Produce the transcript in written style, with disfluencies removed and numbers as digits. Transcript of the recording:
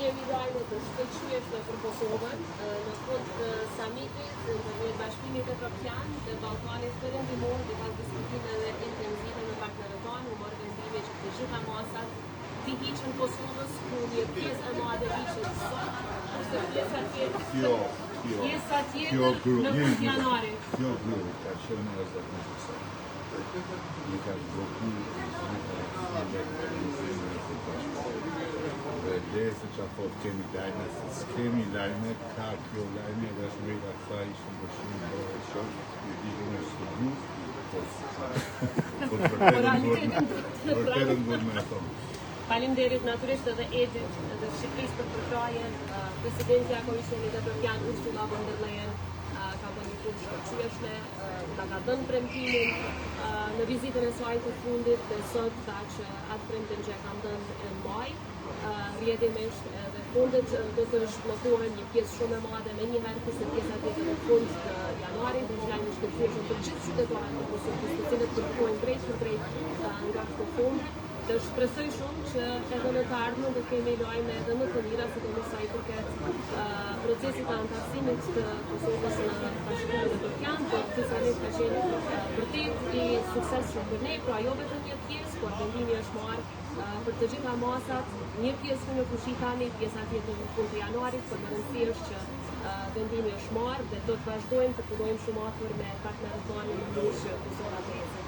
kemi lajmet të shkëlqyeshme për Kosovën në fund të samitit ndërmjet Bashkimit Evropian të Ballkanit Perëndimor dhe pas diskutimeve intensive me partnerët tanë, u morë vendime që të gjitha masat të hiqen Kosovës, ku një pjesë e madhe hiqet sot, kurse pjesa tjetër në fund janarit. Kjo grup ka qenë e zakonshme. Një ka bloku dhe desë që a thot kemi lajme, se s'kemi lajme, ka kjo lajme dhe është mrejta kësa ishën bëshim dhe shumë, i diku në studiu, por vërtetën duhet me e thonë. Faleminderit natyrisht edhe Edit dhe Shqipërisë për përkrajen. Presidentja e Komisionit Evropian Ursula von der Leyen ka bërë një punë shkëlqyeshme, na ka dhënë premtimin në vizitën e saj të fundit dhe sot tha që atë premtim që e kam dhënë në maj, rrjedhimisht edhe fundet do të shbllokohen një pjesë shumë e madhe me njëherë, kurse pjesa tjetër në fund të janarit, dhe një shkëlqyeshëm për gjithë qytetarët e Kosovës, të cilët kërkojnë drejt për drejt nga këto fonde. Dhe shpresoj shumë që edhe në të ardhmen do kemi lajme edhe më të mira, sidomos sa i përket procesit të antarësimit të Kosovës në Bashkimin Evropian, por ky samit ka qenë vërtet i suksesshëm për ne, pra jo vetëm një pjesë, por vendimi është marrë për të gjitha masat, një pjesë në fushi tani, pjesa tjetër në fund të janarit, por më rëndësi është që vendimi është marrë dhe do të vazhdojmë të punojmë shumë afër me partnerët tanë në mënyrë që Kosova të ecë.